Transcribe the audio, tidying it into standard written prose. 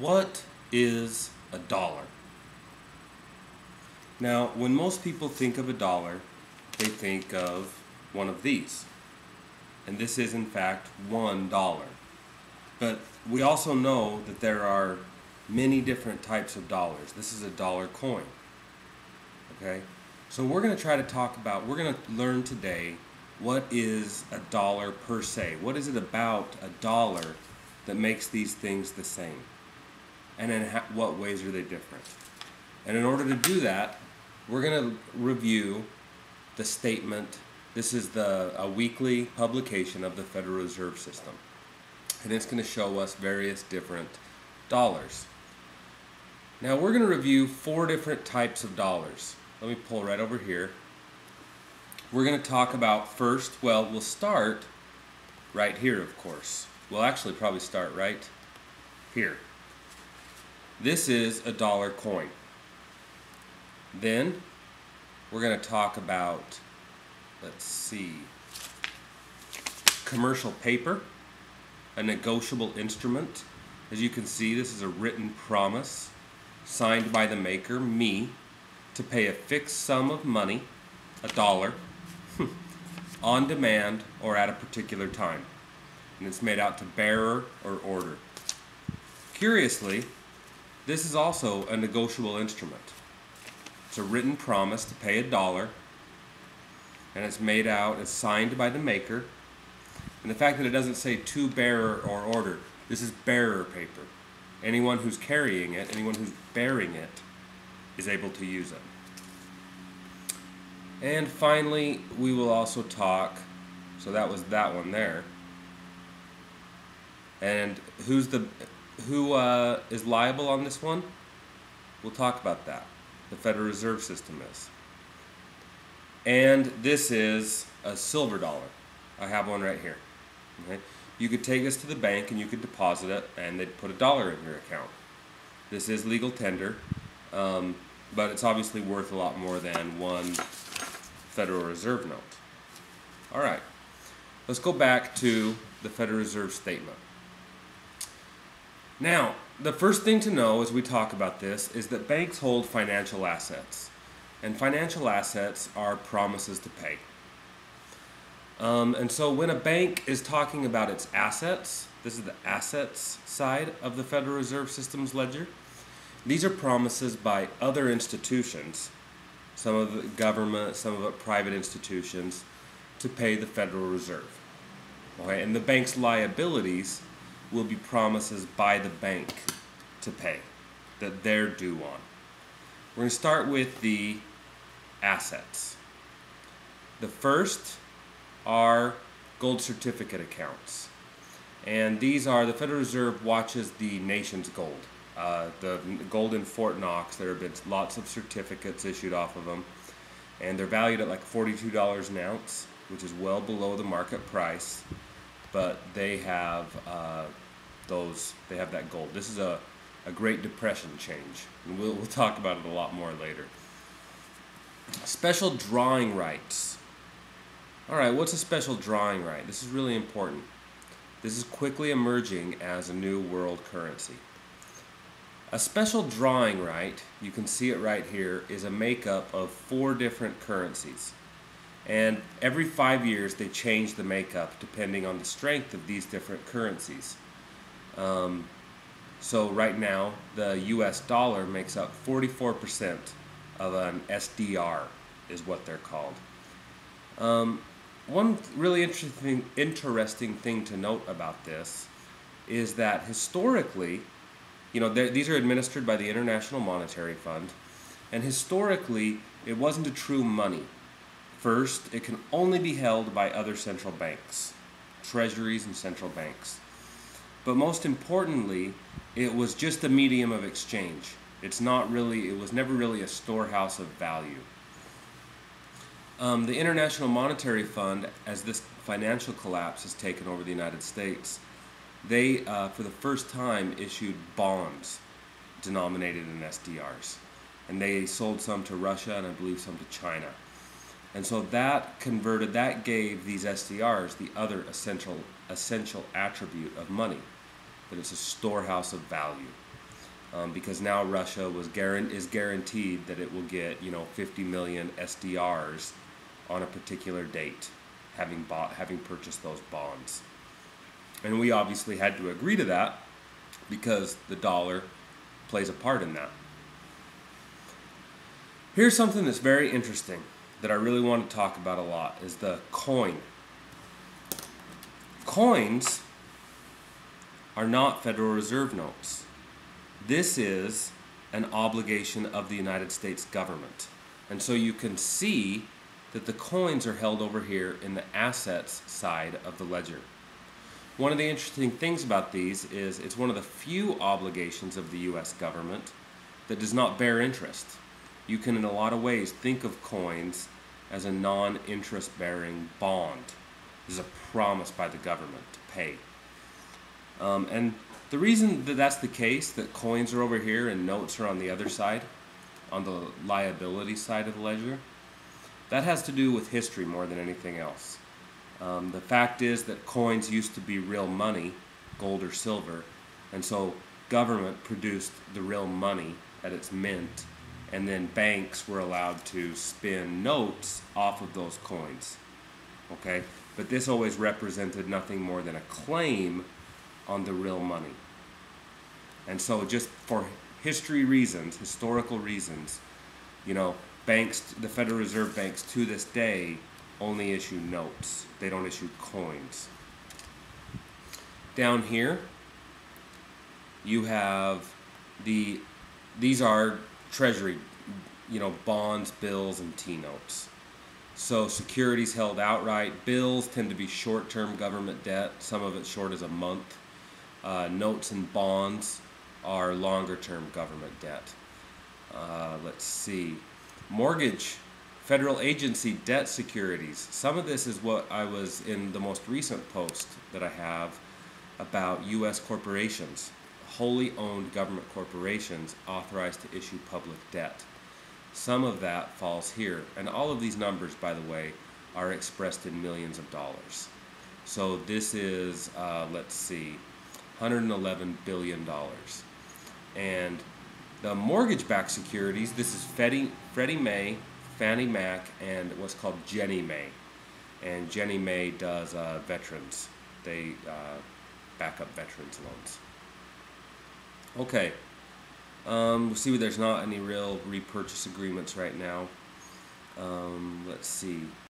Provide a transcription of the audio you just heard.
What is a dollar? Now, when most people think of a dollar, they think of one of these. And this is, in fact, $1. But we also know that there are many different types of dollars. This is a dollar coin. Okay? So we're going to try to talk about, we're going to learn today what is a dollar per se. What is it about a dollar that makes these things the same? And in what ways are they different? And in order to do that, we're going to review the statement. This is a weekly publication of the Federal Reserve System. And it's going to show us various different dollars. Now we're going to review 4 different types of dollars. Let me pull right over here. We're going to talk about first, well, we'll start right here, of course. We'll actually probably start right here. This is a dollar coin. Then we're going to talk about, let's see, commercial paper, a negotiable instrument. As you can see, this is a written promise signed by the maker, me, to pay a fixed sum of money, $1, on demand or at a particular time. And it's made out to bearer or order. Curiously, this is also a negotiable instrument. It's a written promise to pay $1, and it's made out, it's signed by the maker. And the fact that it doesn't say to bearer or order, this is bearer paper. Anyone who's carrying it, anyone who's bearing it, is able to use it. And finally, we will also talk, so that was that one there. And who is liable on this one? We'll talk about that. The Federal Reserve System is. And this is a silver dollar. I have one right here. Okay? You could take this to the bank and you could deposit it and they'd put $1 in your account. This is legal tender, but it's obviously worth a lot more than one Federal Reserve note. All right, let's go back to the Federal Reserve statement. Now, the first thing to know as we talk about this is that banks hold financial assets. And financial assets are promises to pay. And so when a bank is talking about its assets, this is the assets side of the Federal Reserve System's ledger. These are promises by other institutions, some of it government, some of it private institutions, to pay the Federal Reserve. Okay? And the bank's liabilities will be promises by the bank to pay, that they're due on. We're going to start with the assets. The first are gold certificate accounts. And these are, the Federal Reserve watches the nation's gold. The gold in Fort Knox, there have been lots of certificates issued off of them. And they're valued at like $42 an ounce, which is well below the market price. But they have that gold. This is a Great Depression change, and we'll talk about it a lot more later. Special drawing rights. All right, what's a special drawing right? This is really important. This is quickly emerging as a new world currency. A special drawing right, you can see it right here, is a makeup of 4 different currencies. And every 5 years they change the makeup depending on the strength of these different currencies. So right now the US dollar makes up 44% of an SDR is what they're called. One really interesting thing to note about this is that historically, these are administered by the International Monetary Fund, and historically it wasn't a true money. First, it can only be held by other central banks, treasuries and central banks. But most importantly, it was just a medium of exchange. It was never really a storehouse of value. The International Monetary Fund, as this financial collapse has taken over the United States, they, for the first time, issued bonds denominated in SDRs. And they sold some to Russia and I believe some to China. And so that gave these SDRs the other essential attribute of money, that it's a storehouse of value. because now Russia is guaranteed that it will get 50 million SDRs on a particular date, having purchased those bonds. And we obviously had to agree to that because the dollar plays a part in that. Here's something that's very interesting that I really want to talk about a lot, is the coin. Coins are not Federal Reserve notes. This is an obligation of the United States government. And so you can see that the coins are held over here in the assets side of the ledger. One of the interesting things about these is it's one of the few obligations of the U.S. government that does not bear interest. You can, in a lot of ways, think of coins as a non-interest bearing bond. This is a promise by the government to pay. And the reason that that's the case, that coins are over here and notes are on the other side, on the liability side of the ledger, that has to do with history more than anything else. The fact is that coins used to be real money, gold or silver, and so government produced the real money at its mint, and then banks were allowed to spin notes off of those coins. Okay? But this always represented nothing more than a claim on the real money. And so just for history reasons, historical reasons, banks, the Federal Reserve banks to this day only issue notes. They don't issue coins. Down here, you have these are treasury, bonds, bills, and T-notes. So securities held outright. Bills tend to be short-term government debt. Some of it short as a month. Notes and bonds are longer-term government debt. Let's see. Mortgage, federal agency debt securities. Some of this is what I was in the most recent post that I have about U.S. corporations, wholly owned government corporations authorized to issue public debt. Some of that falls here. And all of these numbers, by the way, are expressed in millions of dollars. So this is, let's see, $111 billion. And the mortgage-backed securities, this is Freddie Mae, Fannie Mac, and what's called Ginnie Mae. And Ginnie Mae does veterans. They back up veterans loans. Okay. We see there's not any real repurchase agreements right now. Let's see.